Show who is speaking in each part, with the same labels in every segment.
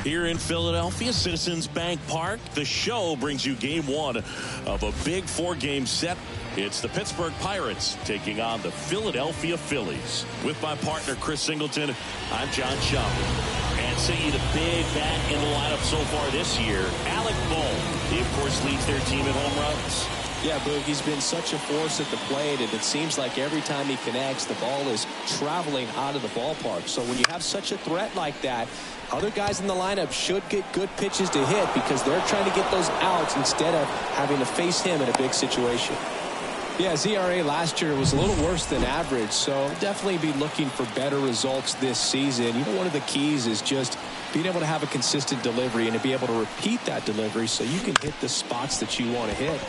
Speaker 1: Here in Philadelphia, Citizens Bank Park, the show brings you game one of a big four-game set. It's the Pittsburgh Pirates taking on the Philadelphia Phillies. With my partner, Chris Singleton, I'm John Schaub. And see the big bat in the lineup so far this year, Alec Bohm. He, of course, leads their team in home runs.
Speaker 2: Yeah, Boog, he's been such a force at the plate, and it seems like every time he connects, the ball is traveling out of the ballpark. So when you have such a threat like that, other guys in the lineup should get good pitches to hit because they're trying to get those outs instead of having to face him in a big situation. Yeah, his ERA last year was a little worse than average, so definitely be looking for better results this season. You know, one of the keys is just being able to have a consistent delivery and to be able to repeat that delivery so you can hit the spots that you want to hit.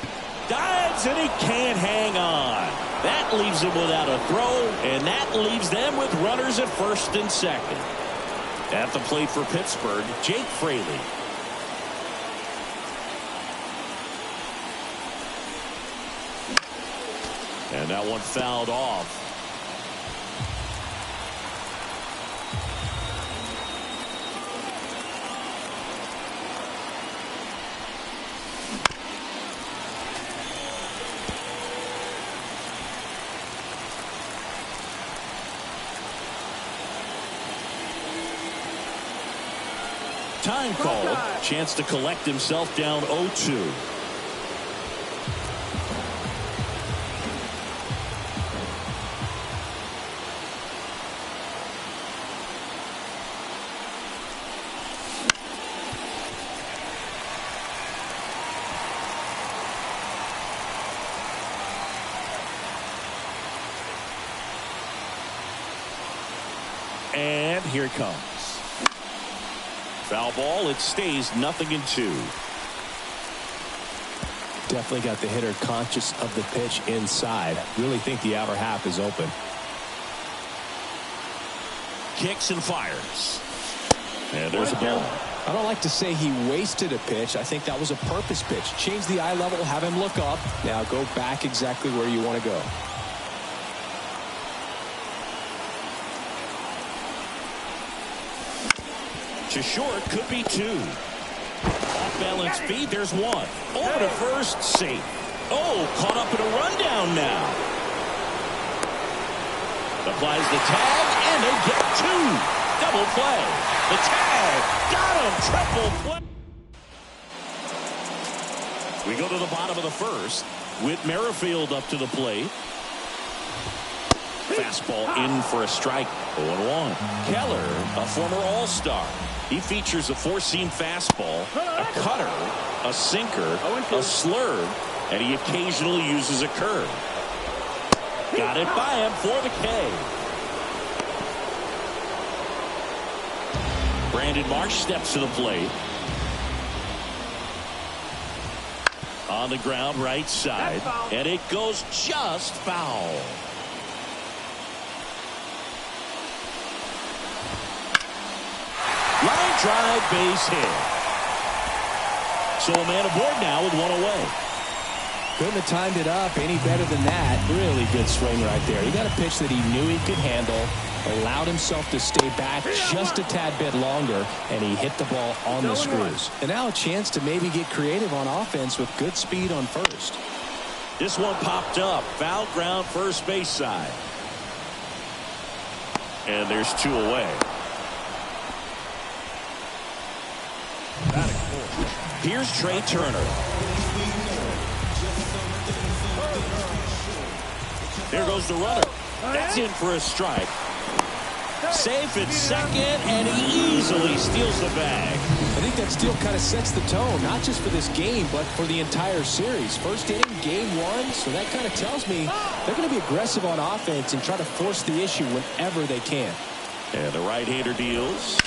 Speaker 1: Dives, and he can't hang on. That leaves him without a throw, and that leaves them with runners at first and second. At the plate for Pittsburgh, Jake Fraley. And that one fouled off. Time called. Chance to collect himself down 0-2. And here it comes. Foul ball. It stays 0-2.
Speaker 2: Definitely got the hitter conscious of the pitch inside. Really think the outer half is open.
Speaker 1: Kicks and fires. And there's a ball.
Speaker 2: I don't like to say he wasted a pitch. I think that was a purpose pitch. Change the eye level, have him look up. Now go back exactly where you want to go.
Speaker 1: To short, could be two. Off balance feed, there's one. Over to first, safe. Oh, caught up in a rundown now. Applies the tag, and they get two. Double play. The tag, got him, triple play. We go to the bottom of the first with Merrifield up to the plate. Fastball in for a strike. 0-1. Keller, a former All-Star. He features a four-seam fastball, a cutter, a sinker, a slurve, and he occasionally uses a curve. Got it by him for the K. Brandon Marsh steps to the plate. On the ground, right side, and it goes just foul. Line drive, base hit. So a man aboard now with one away.
Speaker 2: Couldn't have timed it up any better than that. Really good swing right there. He got a pitch that he knew he could handle, allowed himself to stay back just a tad bit longer, and he hit the ball on the screws. And now a chance to maybe get creative on offense with good speed on first.
Speaker 1: This one popped up. Foul ground, first base side. And there's two away. Here's Trey Turner. There goes the runner. That's in for a strike. Safe at second, and he easily steals the bag.
Speaker 2: I think that steal kind of sets the tone, not just for this game, but for the entire series. First inning, game one, so that kind of tells me they're going to be aggressive on offense and try to force the issue whenever they can.
Speaker 1: And the right-hander deals.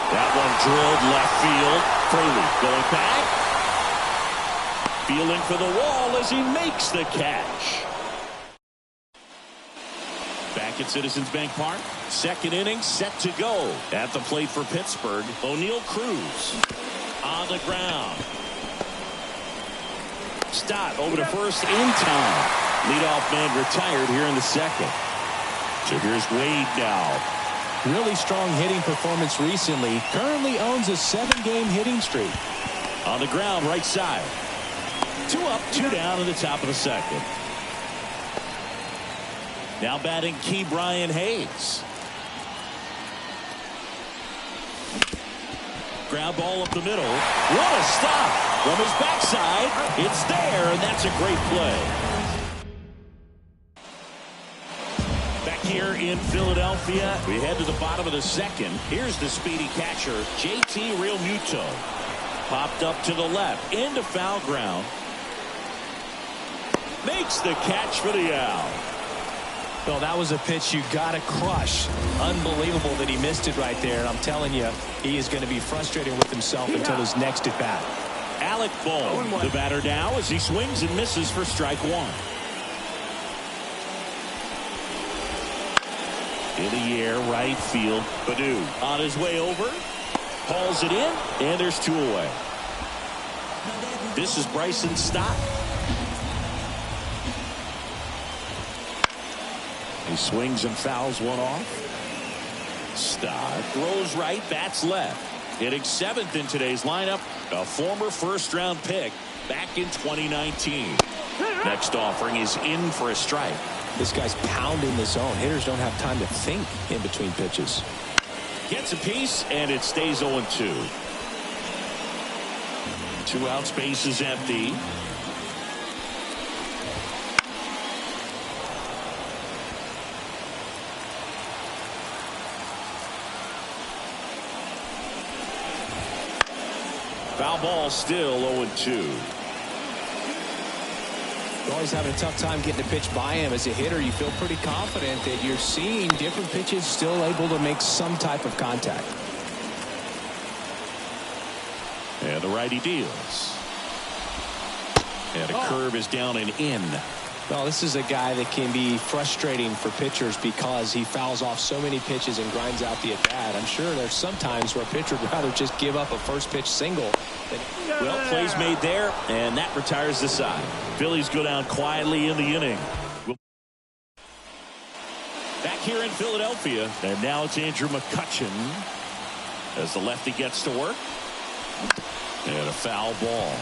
Speaker 1: That one drilled left field. Fraley going back. Feeling for the wall as he makes the catch. Back at Citizens Bank Park. Second inning set to go. At the plate for Pittsburgh, O'Neal Cruz. On the ground. Stott over to first in time. Leadoff man retired here in the second. So here's Wade now.
Speaker 2: Really strong hitting performance recently. Currently owns a 7-game hitting streak.
Speaker 1: On the ground, right side. 2 up, 2 down in the top of the second. Now batting Key Brian Hayes. Ground ball up the middle. What a stop from his backside. It's there, and that's a great play. Back here in Philadelphia, we head to the bottom of the second. Here's the speedy catcher, JT Realmuto. Popped up to the left, into foul ground. Makes the catch for the out.
Speaker 2: Well, that was a pitch you got to crush. Unbelievable that he missed it right there. I'm telling you, he is going to be frustrated with himself until his next at bat.
Speaker 1: Alec Bohm, the batter now, as he swings and misses for strike one. In the air, right field. Baddoo on his way over. Hauls it in, and there's 2 away. This is Bryson Stott. He swings and fouls one off. Stott throws right, bats left. Hitting 7th in today's lineup, a former first-round pick back in 2019. Next offering is in for a strike.
Speaker 2: This guy's pounding the zone. Hitters don't have time to think in between pitches.
Speaker 1: Gets a piece, and it stays 0-2. 2 outs, base is empty. Foul ball, still 0-2.
Speaker 2: You're always having a tough time getting a pitch by him. As a hitter, you feel pretty confident that you're seeing different pitches still able to make some type of contact.
Speaker 1: And the righty deals. And a curve is down and in.
Speaker 2: Well, this is a guy that can be frustrating for pitchers because he fouls off so many pitches and grinds out the at-bat. I'm sure there's some times where a pitcher would rather just give up a first pitch single.
Speaker 1: Well, plays made there, and that retires the side. Phillies go down quietly in the inning. Back here in Philadelphia, and now it's Andrew McCutchen as the lefty gets to work. And a foul ball.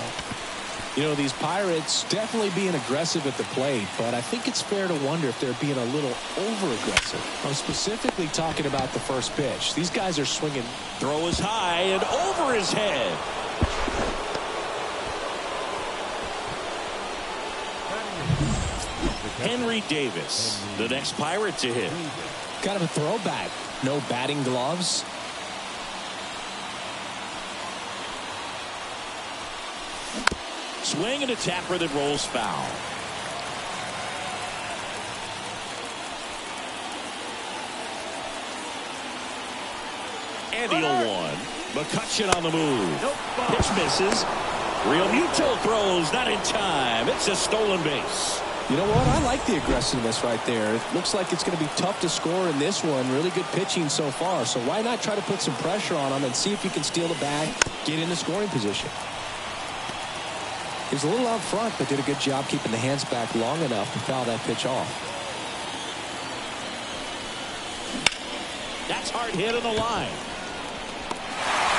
Speaker 2: You know, these Pirates definitely being aggressive at the plate, but I think it's fair to wonder if they're being a little over-aggressive. I'm specifically talking about the first pitch. These guys are swinging.
Speaker 1: Throw is high and over his head. Henry Davis, the next Pirate to hit.
Speaker 2: Kind of a throwback. No batting gloves.
Speaker 1: Swing and a tapper that rolls foul. And the 0-1. McCutchen on the move. Pitch misses. Realmuto throws, not in time. It's a stolen base.
Speaker 2: You know what? I like the aggressiveness right there. It looks like it's going to be tough to score in this one. Really good pitching so far. So why not try to put some pressure on him and see if you can steal the bag, get in the scoring position. He was a little out front, but did a good job keeping the hands back long enough to foul that pitch off.
Speaker 1: That's hard hit on the line.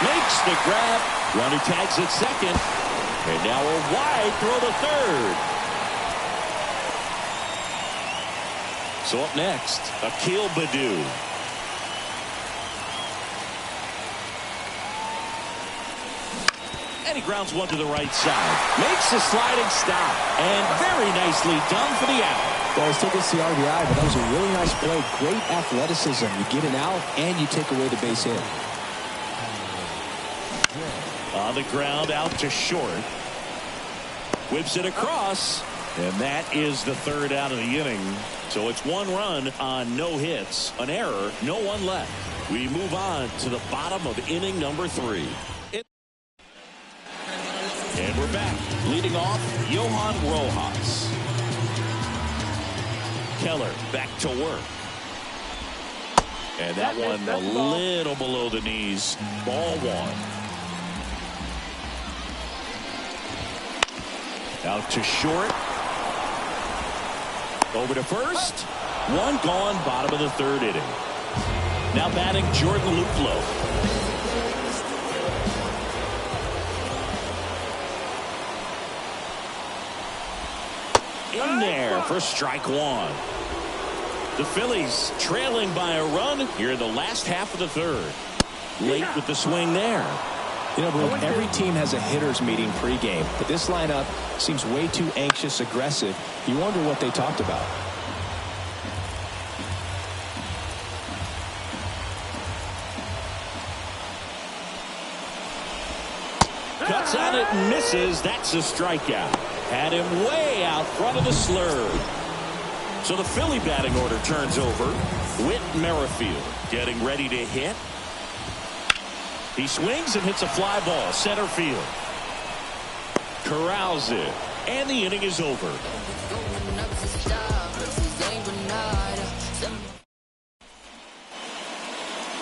Speaker 1: Makes the grab. Runner tags at second. And now a wide throw to third. So up next, Akil Baddoo. And he grounds one to the right side. Makes a sliding stop. And very nicely done for the out.
Speaker 2: Well, he still gets the RBI, but that was a really nice play. Great athleticism. You get an out, and you take away the base hit.
Speaker 1: On the ground, out to short. Whips it across. And that is the third out of the inning. So it's 1 run on no hits, an error, no one left. We move on to the bottom of inning number 3. And we're back. Leading off, Johan Rojas. Keller back to work. And that one a little below the knees. Ball one. Out to short. Over to first. One gone, bottom of the third inning. Now batting Jordan Luplow. In there for strike one. The Phillies trailing by a run here in the last half of the third. Late with the swing there.
Speaker 2: You know, Blue, every team has a hitters meeting pregame, but this lineup seems way too anxious, aggressive. You wonder what they talked about.
Speaker 1: Cuts on it and misses. That's a strikeout. Had him way out front of the slurve. So the Philly batting order turns over. Whit Merrifield getting ready to hit. He swings and hits a fly ball center field. Corrals it, and the inning is over.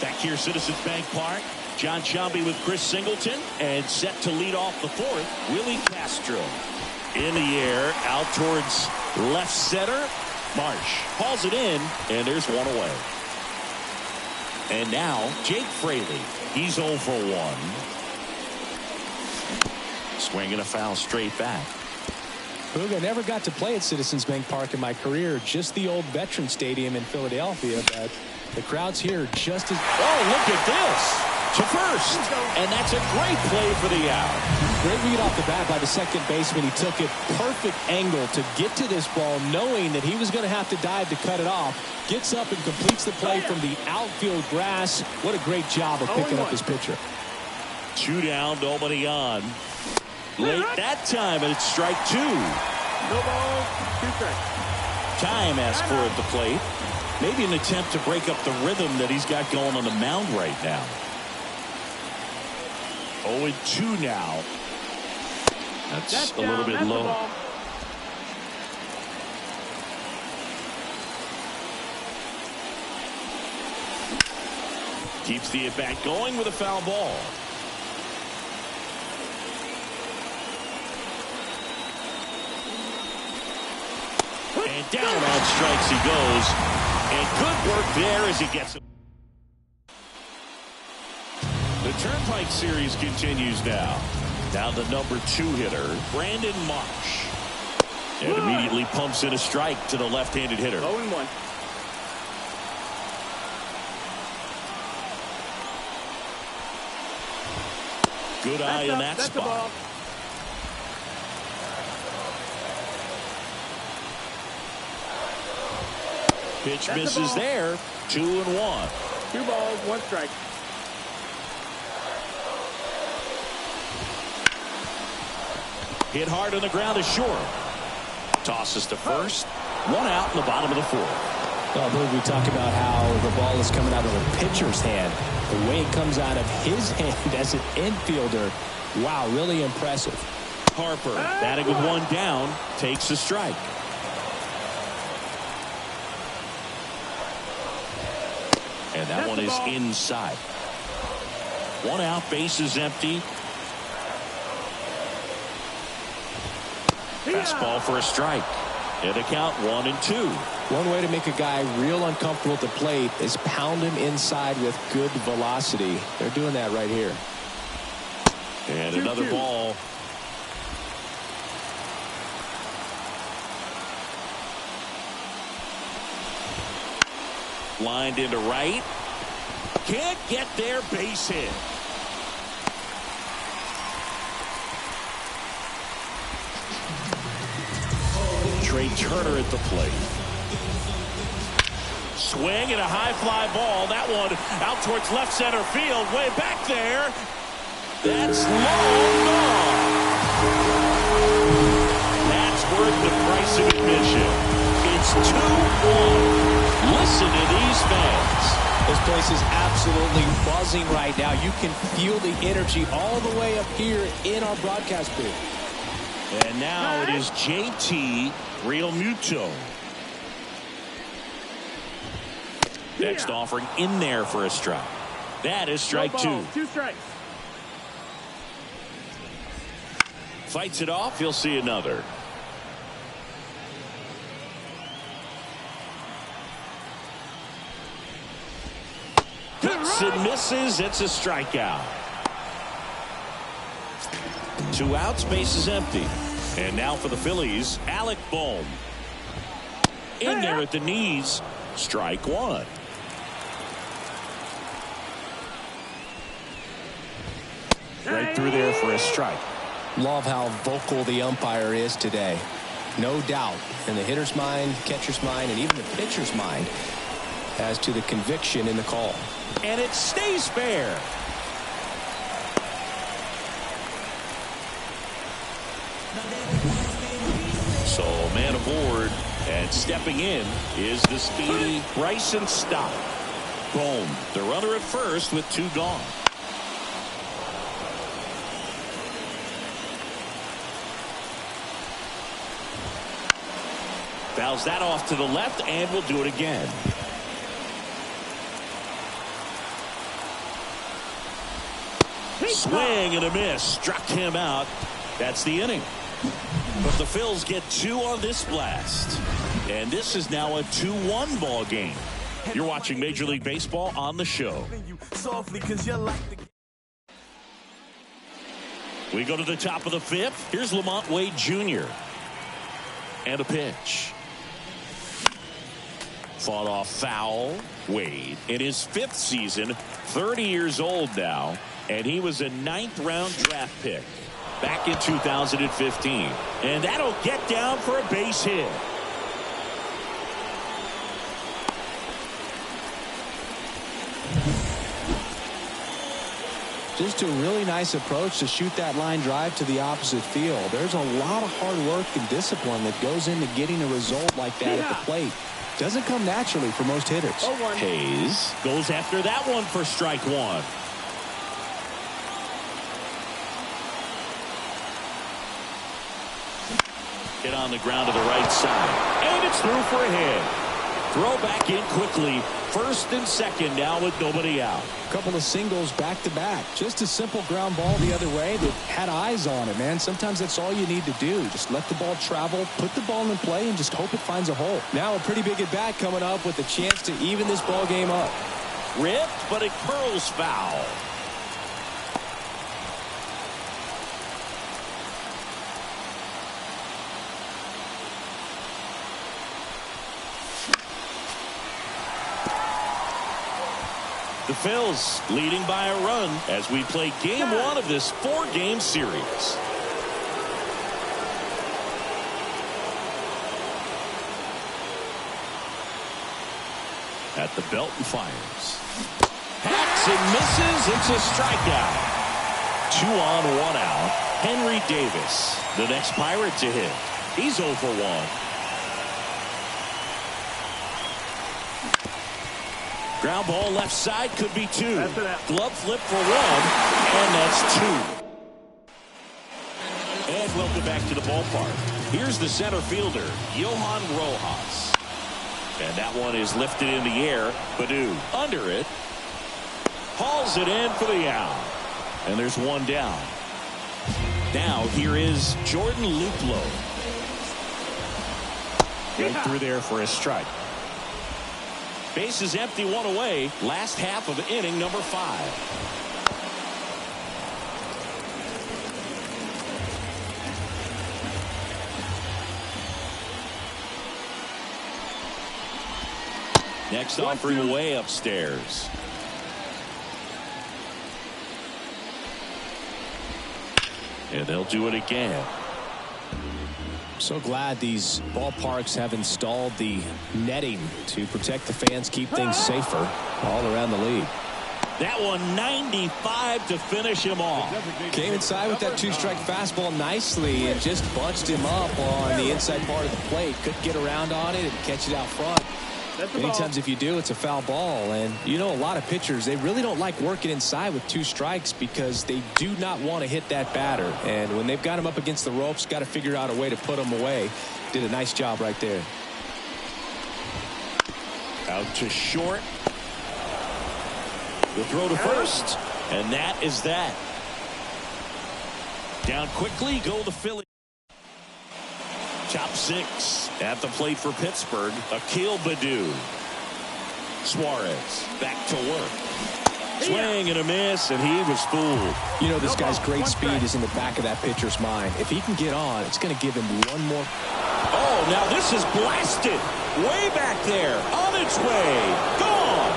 Speaker 1: Back here, Citizens Bank Park. John Sciambi with Chris Singleton, and set to lead off the fourth, Willie Castro. In the air, out towards left center. Marsh hauls it in, and there's one away. And now, Jake Fraley. He's 0 for 1. Swinging a foul straight back.
Speaker 2: Boog, I never got to play at Citizens Bank Park in my career, just the old Veteran Stadium in Philadelphia, but the crowd's here just as...
Speaker 1: Oh, look at this! To first, and that's a great play for the out.
Speaker 2: Great read off the bat by the second baseman. He took it perfect angle to get to this ball, knowing that he was going to have to dive to cut it off. Gets up and completes the play from the outfield grass. What a great job of picking up his pitcher.
Speaker 1: 2 down, nobody on. Late that time, and it's strike 2.
Speaker 3: No ball, 2 strikes.
Speaker 1: Time asked for at the plate. Maybe an attempt to break up the rhythm that he's got going on the mound right now. 0-2 now. That's a little bit low. Keeps the at-bat going with a foul ball. And down on strikes he goes. And good work there as he gets it. The Turnpike Series continues now. Now the number 2 hitter, Brandon Marsh. And immediately pumps in a strike to the left-handed hitter.
Speaker 3: 0-1.
Speaker 1: Good eye in that spot. Pitch misses there. 2-1.
Speaker 3: 2 balls, 1 strike.
Speaker 1: Hit hard on the ground is short. Tosses to first. 1 out in the bottom of the 4th.
Speaker 2: Well, Bill, we talk about how the ball is coming out of a pitcher's hand. The way it comes out of his hand as an infielder. Wow, really impressive.
Speaker 1: Harper, batting with 1 down, takes a strike. And that one is inside. 1 out, base is empty. Fastball for a strike. And a count 1-2.
Speaker 2: One way to make a guy real uncomfortable at the plate is pound him inside with good velocity. They're doing that right here.
Speaker 1: And another ball. Lined into right. Can't get there, base hit. Trey Turner at the plate. Swing and a high fly ball. That one out towards left center field. Way back there. That's long gone. That's worth the price of admission. It's 2-1. Listen to these fans. As
Speaker 2: place is absolutely buzzing right now. You can feel the energy all the way up here in our broadcast booth.
Speaker 1: And now it is JT Realmuto. Next offering in there for a strike. That is strike two.
Speaker 3: 2 strikes.
Speaker 1: Fights it off. He'll see another. Hits and misses. It's a strikeout. 2 outs. Base is empty. And now for the Phillies, Alec Bohm. In there at the knees. Strike 1. Right through there for a strike.
Speaker 2: Love how vocal the umpire is today. No doubt in the hitter's mind, catcher's mind, and even the pitcher's mind as to the conviction in the call.
Speaker 1: And it stays fair. So man aboard, and stepping in is the speedy Bryson Stott. Boom. The runner at first with 2 gone. Fouls that off to the left, and we'll do it again. Swing and a miss. Struck him out. That's the inning. But the Phils get 2 on this blast. And this is now a 2-1 ball game. You're watching Major League Baseball on the show. We go to the top of the 5th. Here's Lamont Wade Jr. And a pitch. Fought off foul. Wade in his 5th season, 30 years old now, and he was a 9th-round draft pick back in 2015. And that'll get down for a base hit.
Speaker 2: Just a really nice approach to shoot that line drive to the opposite field. There's a lot of hard work and discipline that goes into getting a result like that at the plate. Doesn't come naturally for most hitters.
Speaker 1: Hayes goes after that one for strike 1. Hit on the ground to the right side. And it's through for a hit. Throw back in quickly. First and second now with nobody out.
Speaker 2: A couple of singles back to back. Just a simple ground ball the other way that had eyes on it, man. Sometimes that's all you need to do. Just let the ball travel, put the ball in play, and just hope it finds a hole. Now a pretty big at bat coming up with a chance to even this ball game up.
Speaker 1: Ripped, but it curls foul. The Phils leading by a run as we play game 1 of this 4-game series. At the belt and fires. Hacks and misses. It's a strikeout. 2 on, 1 out. Henry Davis, the next Pirate to hit. He's 0 for 1. Ground ball left side, could be 2. Glove flip for 1, and that's 2. And welcome back to the ballpark. Here's the center fielder, Johan Rojas. And that one is lifted in the air. Badu under it. Hauls it in for the out. And there's 1 down. Now here is Jordan Luplow. Right through there for a strike. Base is empty, 1 away. Last half of inning number 5. Next offering way upstairs. And they'll do it again.
Speaker 2: So glad these ballparks have installed the netting to protect the fans, keep things safer all around the league.
Speaker 1: That one 95 to finish him off.
Speaker 2: Came inside with that 2-strike fastball nicely and just bunched him up on the inside part of the plate. Couldn't get around on it and catch it out front.
Speaker 3: That's the
Speaker 2: Many
Speaker 3: ball.
Speaker 2: times if you do, it's a foul ball. And you know, a lot of pitchers, they really don't like working inside with 2 strikes because they do not want to hit that batter. And when they've got him up against the ropes, got to figure out a way to put him away. Did a nice job right there.
Speaker 1: Out to short. The throw to first. And that is that. Down quickly go the Phillies. Top 6 at the plate for Pittsburgh. Akil Baddoo. Suarez back to work. Swing and a miss, and he was fooled.
Speaker 2: You know, this guy's great speed is in the back of that pitcher's mind. If he can get on, it's going to give him one more.
Speaker 1: Oh, now this is blasted. Way back there. On its way. Gone.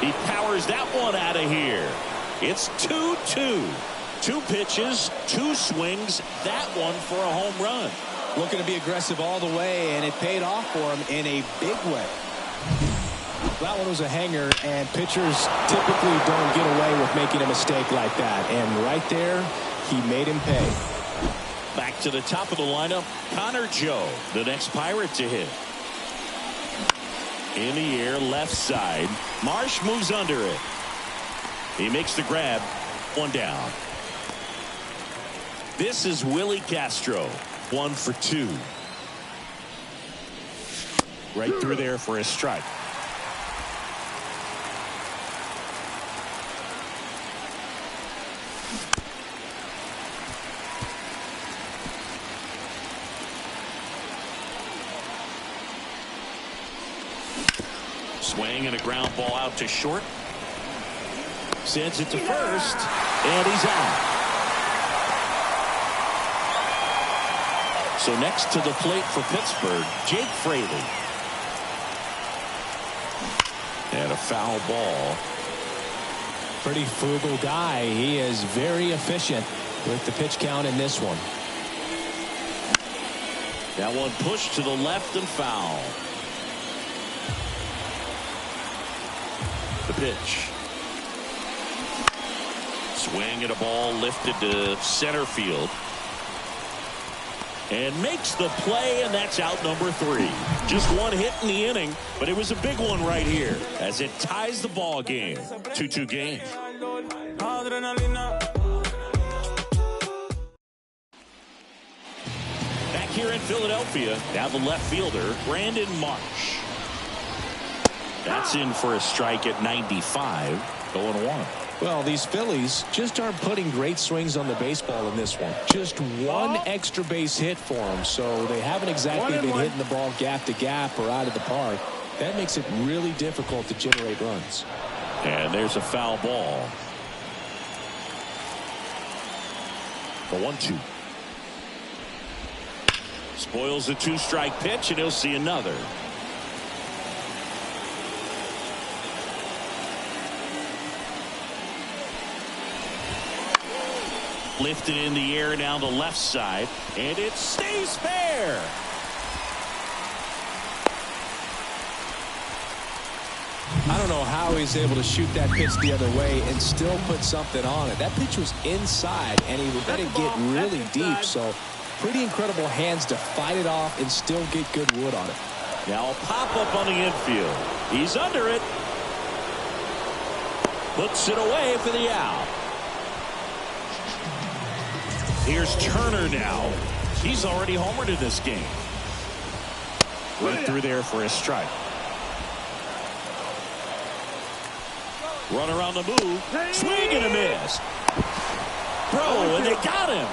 Speaker 1: He powers that one out of here. It's 2-2. 2 pitches, 2 swings. That one for a home run.
Speaker 2: Looking to be aggressive all the way, and it paid off for him in a big way. That one was a hanger, and pitchers typically don't get away with making a mistake like that. And right there, he made him pay.
Speaker 1: Back to the top of the lineup, Connor Joe, the next Pirate to hit. In the air, left side. Marsh moves under it. He makes the grab. 1 down. This is Willie Castro. 1 for 2. Right through there for a strike. Swing and a ground ball out to short. Sends it to first, and he's out. So next to the plate for Pittsburgh, Jake Fraley. And a foul ball.
Speaker 2: Pretty frugal guy. He is very efficient with the pitch count in this one.
Speaker 1: That one pushed to the left and foul. The pitch. Swing and a ball lifted to center field. And makes the play, and that's out number 3. Just 1 hit in the inning, but it was a big one right here as it ties the ball game. 2-2 game. Back here in Philadelphia, now the left fielder, Brandon Marsh. That's in for a strike at 95, 0-1.
Speaker 2: Well, these Phillies just aren't putting great swings on the baseball in this one. Just 1 extra base hit for them, so they haven't exactly been hitting the ball gap to gap or out of the park. That makes it really difficult to generate runs.
Speaker 1: And there's a foul ball. The 1-2. Spoils a 2-strike pitch, and he'll see another. Lifted in the air down the left side, and it stays fair.
Speaker 2: I don't know how he's able to shoot that pitch the other way and still put something on it. That pitch was inside, and he let it get really deep, so pretty incredible hands to fight it off and still get good wood on it.
Speaker 1: Now a pop-up on the infield. He's under it. Puts it away for the out. Here's Turner now. He's already homered in this game. Right through there for a strike. Runner on the move. Swing and a miss. Throw, and they got him.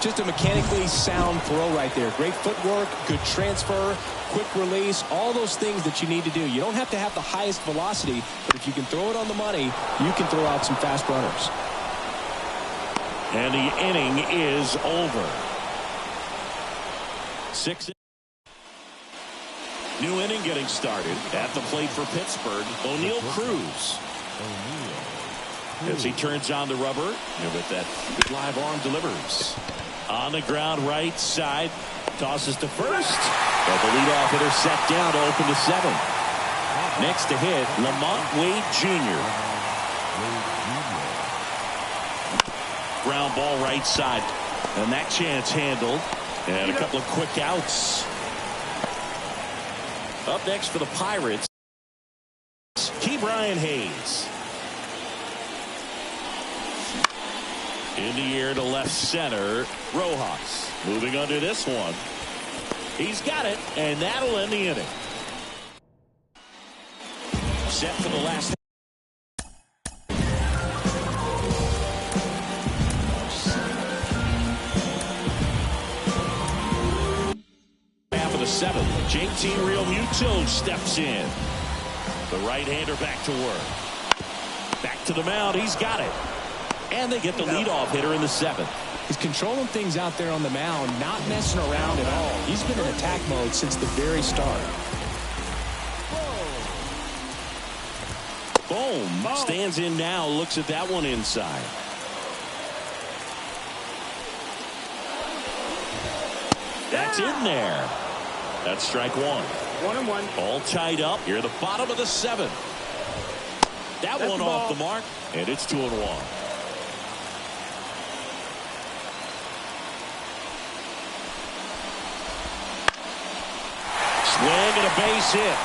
Speaker 2: Just a mechanically sound throw right there. Great footwork, good transfer, quick release, all those things that you need to do. You don't have to have the highest velocity, but if you can throw it on the money, you can throw out some fast runners.
Speaker 1: And the inning is over. 6. New inning getting started. At the plate for Pittsburgh, O'Neal Cruz. As he turns on the rubber, and with that good live arm delivers. On the ground right side, tosses to first. But the leadoff hitter set down to open the 7th. Next to hit, Lamont Wade Jr. Ground ball right side, and that chance handled, and a couple of quick outs. Up next for the Pirates, Brian Hayes. In the air to left center, Rojas. Moving under this one. He's got it, and that'll end the inning. Set for the last. Half of the seventh. JT Realmuto steps in. The right-hander back to work. Back to the mound. He's got it. And they get the leadoff hitter in the seventh.
Speaker 2: He's controlling things out there on the mound, not messing around at all. He's been in attack mode since the very start.
Speaker 1: Boom. Stands in now. Looks at that one inside. That's in there. That's strike one.
Speaker 3: 1-1.
Speaker 1: All tied up here at the bottom of the seventh. That one off the mark, and it's 2-1. Swing and a base hit.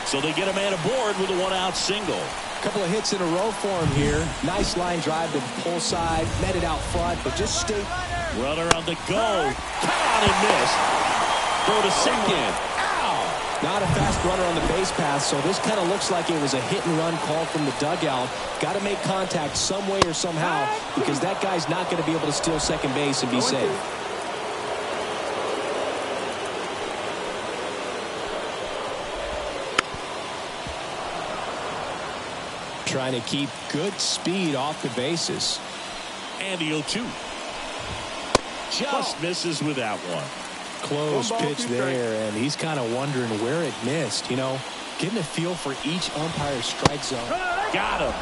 Speaker 1: So they get a man aboard with a one-out single.
Speaker 2: Couple of hits in a row for him here. Nice line drive to the pull side. Met it out front, but just stay.
Speaker 1: Runner on the go. Caught and missed. Throw to second. Ow!
Speaker 2: Not a fast runner on the base path, so this kind of looks like it was a hit-and-run call from the dugout. Got to make contact some way or somehow, because that guy's not going to be able to steal second base and be safe. Trying to keep good speed off the bases.
Speaker 1: And the 0-2. Just misses with that one.
Speaker 2: Close pitch there, and he's kind of wondering where it missed. You know, getting a feel for each umpire's strike zone.
Speaker 1: Got him.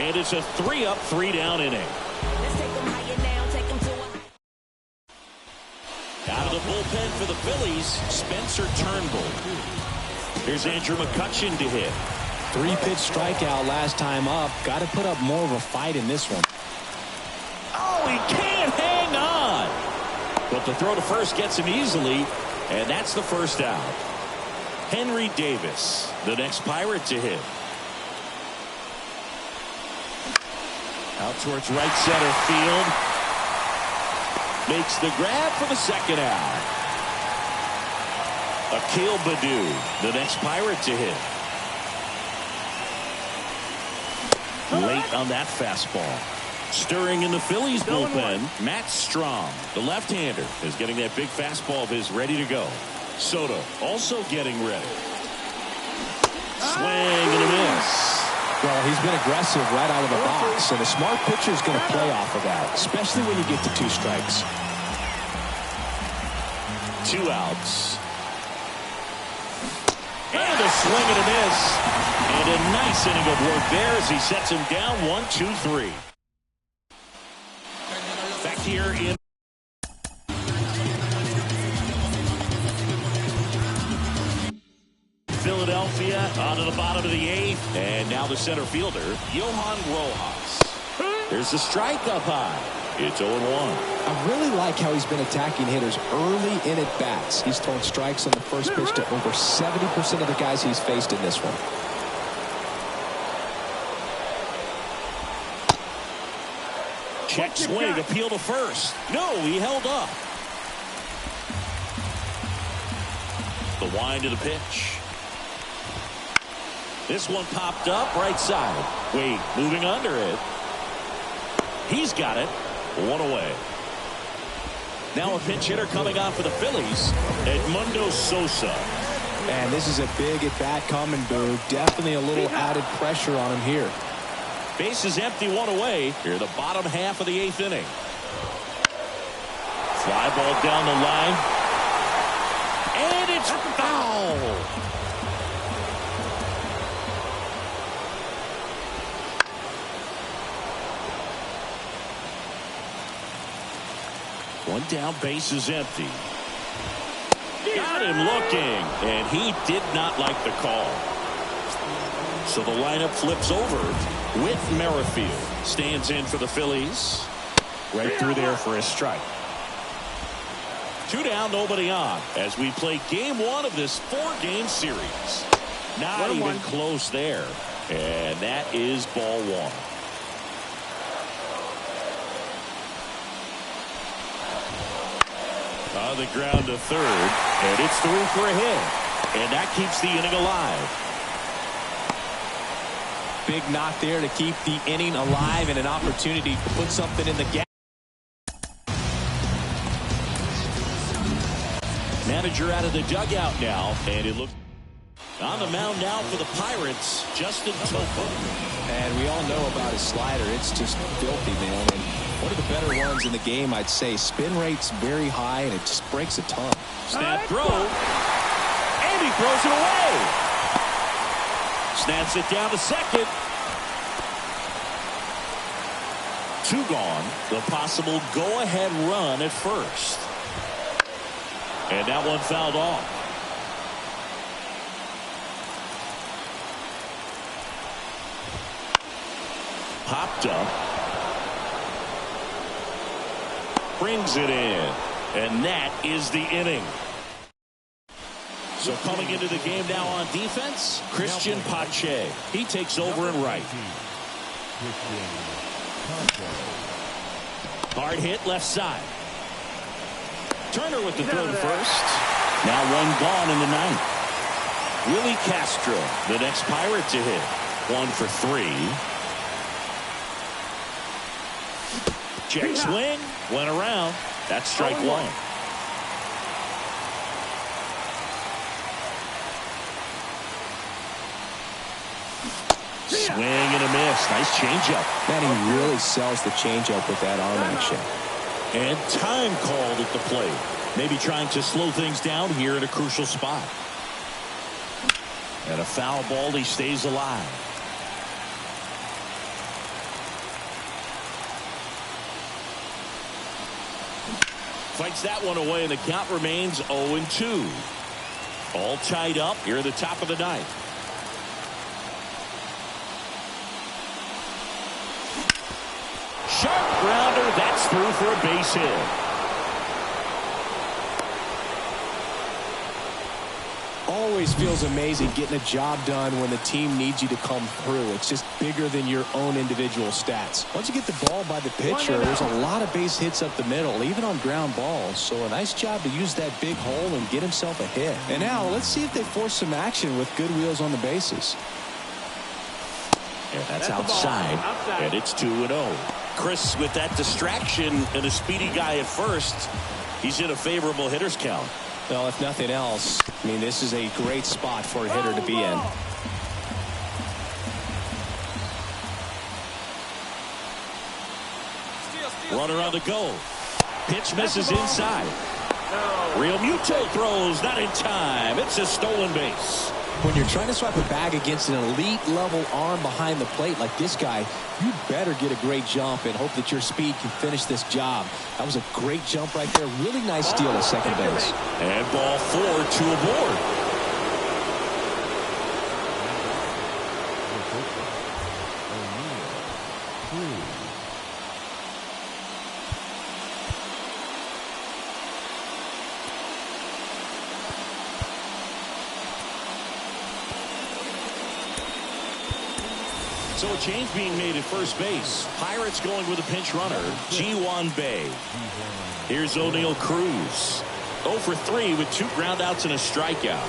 Speaker 1: And it's a 3-up, 3-down inning. Out of the bullpen for the Phillies, Spencer Turnbull. Here's Andrew McCutchen to hit.
Speaker 2: 3-pitch strikeout last time up. Got to put up more of a fight in this one.
Speaker 1: Oh, he can't hang on. But the throw to first gets him easily, and that's the first out. Henry Davis, the next Pirate to hit. Out towards right center field. Makes the grab for the second out. Akil Baddoo, the next Pirate to hit. Late on that fastball. Stirring in the Phillies bullpen, Matt Strom, the left-hander, is getting that big fastball of his ready to go. Soto also getting ready. Swing and a miss.
Speaker 2: Well, he's been aggressive right out of the box, and a smart pitcher is going to play off of that, especially when you get to 2 strikes.
Speaker 1: 2 outs. And a swing and a miss. And a nice inning of work there as he sets him down 1-2-3. Back here in Philadelphia, onto the bottom of the 8th. And now the center fielder, Johan Rojas. There's the strike up high. It's 0-1.
Speaker 2: I really like how he's been attacking hitters early in at bats. He's thrown strikes on the first pitch to over 70% of the guys he's faced in this one.
Speaker 1: Check swing, appeal to first. No, he held up. The wind of the pitch. This one popped up right side. Wade moving under it. He's got it. 1 away. Now a pinch hitter coming on for the Phillies, Edmundo Sosa.
Speaker 2: And this is a big at-bat coming, Boo. Definitely a little added pressure on him here.
Speaker 1: Base is empty, 1 away. Here the bottom half of the 8th inning. Fly ball down the line. And it's foul. One down, base is empty. Got him looking, and he did not like the call. So the lineup flips over with Merrifield. Stands in for the Phillies. Right through there for a strike. Two down, nobody on, as we play game one of this four-game series. Not even close there. And that is ball one. On the ground to third, and it's through for a hit. And that keeps the inning alive.
Speaker 2: Big knock there to keep the inning alive and an opportunity to put something in the gap.
Speaker 1: Manager out of the dugout now, and it looks on the mound now for the Pirates, Justin Topa.
Speaker 2: And we all know about his slider. It's just filthy, man. And one of the better ones in the game, I'd say. Spin rate's very high, and it just breaks a ton.
Speaker 1: Snap throw, and he throws it away. Snaps it down to second. Two gone. The possible go-ahead run at first. And that one fouled off. Popped up. Brings it in. And that is the inning. So coming into the game now on defense, Christian Pache. He takes over in right. Hard hit left side. Turner with the throw to first. Now one gone in the ninth. Willie Castro, the next Pirate to hit. 1 for 3. Check swing. Went around. That's strike one. Swing and a miss. Nice changeup.
Speaker 2: Man, he really sells the changeup with that arm action.
Speaker 1: And time called at the plate. Maybe trying to slow things down here at a crucial spot. And a foul ball. He stays alive. Fights that one away, and the count remains 0-2. All tied up here at the top of the ninth. Sharp grounder. That's through for a base hit.
Speaker 2: Always feels amazing getting a job done when the team needs you to come through. It's just bigger than your own individual stats. Once you get the ball by the pitcher, there's a lot of base hits up the middle, even on ground balls. So a nice job to use that big hole and get himself a hit. And now let's see if they force some action with good wheels on the bases.
Speaker 1: And that's outside. And it's 2-0. Chris, with that distraction and a speedy guy at first, he's in a favorable hitter's count.
Speaker 2: Well, if nothing else, I mean, this is a great spot for a hitter to be in.
Speaker 1: Runner on the go. Pitch misses inside. Real Muto throws, not in time. It's a stolen base.
Speaker 2: When you're trying to swipe a bag against an elite level arm behind the plate like this guy, you better get a great jump and hope that your speed can finish this job. That was a great jump right there. Really nice steal at second base.
Speaker 1: And ball 4, 2 aboard. So a change being made at first base. Pirates going with a pinch runner, Ji-Hwan Bae. Here's O'Neal Cruz. 0 for 3 with 2 groundouts and a strikeout.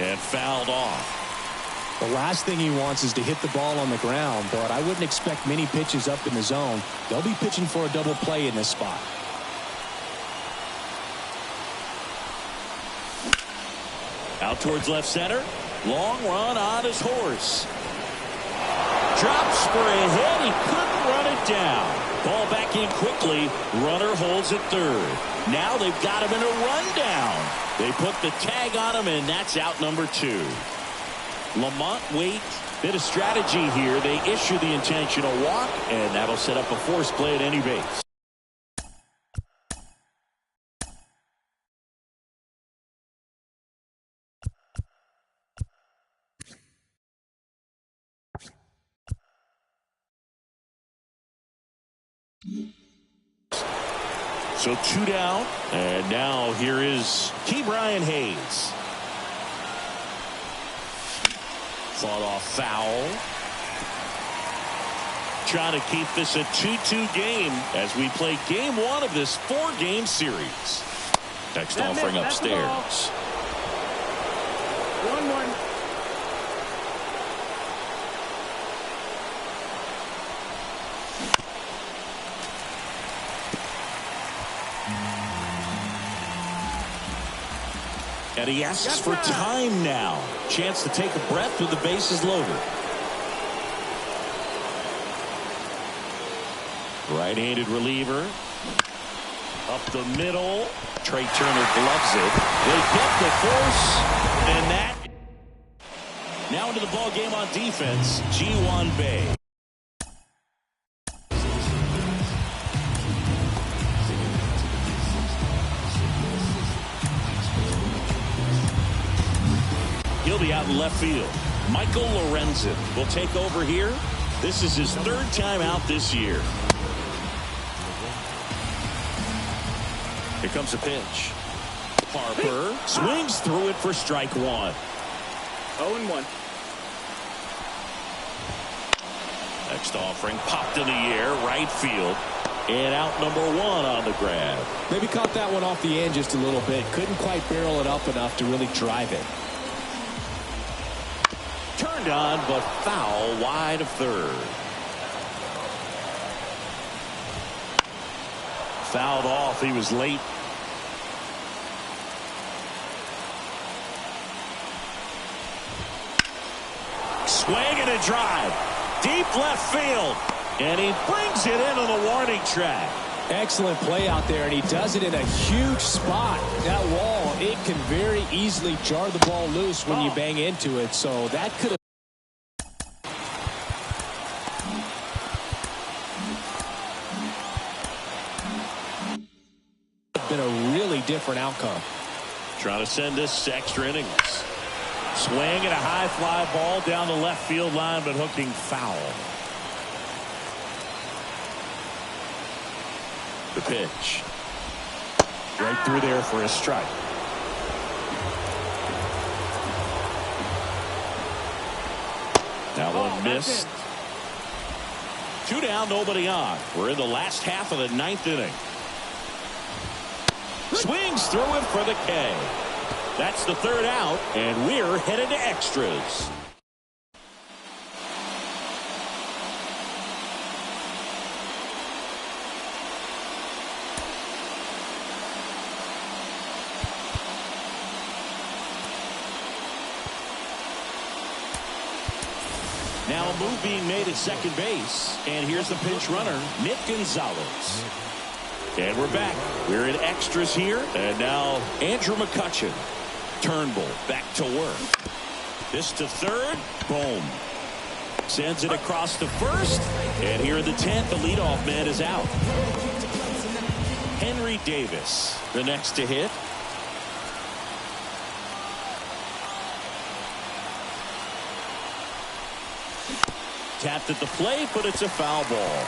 Speaker 1: And fouled off.
Speaker 2: The last thing he wants is to hit the ball on the ground, but I wouldn't expect many pitches up in the zone. They'll be pitching for a double play in this spot.
Speaker 1: Out towards left center. Long run on his horse. Drops for a hit. He couldn't run it down. Ball back in quickly. Runner holds at third. Now they've got him in a rundown. They put the tag on him, and that's out number 2. Lamont Waite, bit of strategy here. They issue the intentional walk, and that'll set up a force play at any base. So 2 down. And now here is Brian Hayes. Fought off foul. Trying to keep this a 2-2 game as we play game 1 of this 4-game series. Next offering upstairs.
Speaker 3: 1-1.
Speaker 1: And he asks for time now. Chance to take a breath with the bases loaded. Right-handed reliever. Up the middle. Trey Turner gloves it. They get the force. And that. Now into the ball game on defense. Ji-Hwan Bae. He'll be out in left field. Michael Lorenzen will take over here. This is his 3rd time out this year. Here comes a pitch. Harper swings through it for strike 1.
Speaker 3: 0-1.
Speaker 1: Next offering popped in the air, right field. And out number 1 on the grab.
Speaker 2: Maybe caught that one off the end just a little bit. Couldn't quite barrel it up enough to really drive it.
Speaker 1: Turned on, but foul wide of third. Fouled off. He was late. Swing and a drive. Deep left field. And he brings it into the warning track.
Speaker 2: Excellent play out there, and he does it in a huge spot. That wall, it can very easily jar the ball loose when you bang into it, so that could have been a really different outcome.
Speaker 1: Trying to send this to extra innings. Swing and a high fly ball down the left field line, but hooking foul. The pitch. Right through there for a strike. That one missed. 2 down, nobody on. We're in the last half of the 9th inning. Swings through it for the K. That's the 3rd out, and we're headed to extras. Now a move being made at second base. And here's the pinch runner, Nick Gonzalez. And we're back. We're in extras here. And now Andrew McCutchen. Turnbull back to work. This to third. Boom. Sends it across to first. And here in the 10th, the leadoff man is out. Henry Davis, the next to hit. Tapped at the plate, but it's a foul ball.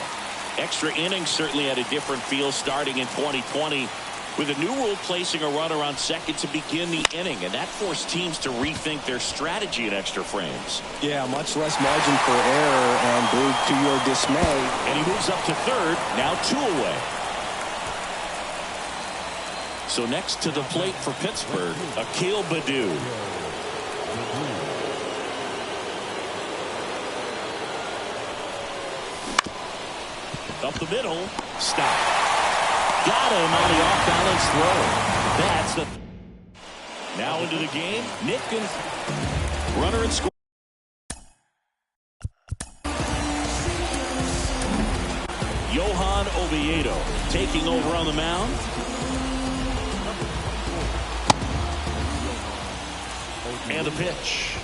Speaker 1: Extra innings certainly had a different feel starting in 2020 with a new rule placing a runner on second to begin the inning, and that forced teams to rethink their strategy in extra frames.
Speaker 2: Yeah, much less margin for error, and Boog, to your dismay.
Speaker 1: And he moves up to third, now 2 away. So next to the plate for Pittsburgh, Akil Baddoo. Up the middle. Stop. Got him on the off-balance throw. That's the... Now into the game. Nitkins. Runner and score. Johan Oviedo taking over on the mound. And the pitch.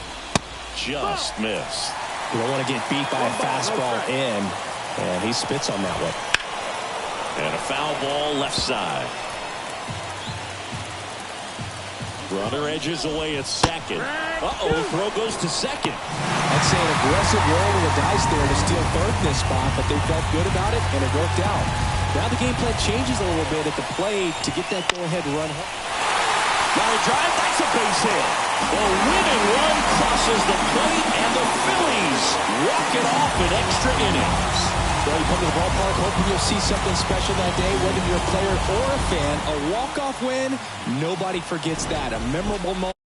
Speaker 1: Just missed.
Speaker 2: You don't want to get beat by a fastball in. And he spits on that one.
Speaker 1: And a foul ball left side. Runner edges away at second. Throw goes to second.
Speaker 2: I'd say an aggressive roll of the dice there to steal third in this spot, but they felt good about it, and it worked out. Now the game plan changes a little bit at the plate to get that go-ahead run home.
Speaker 1: Line drive, that's a base hit. The winning run crosses the plate, and the Phillies walk it off in extra innings.
Speaker 2: Well, you come to the ballpark hoping you'll see something special that day, whether you're a player or a fan. A walk-off win, nobody forgets that. A memorable moment.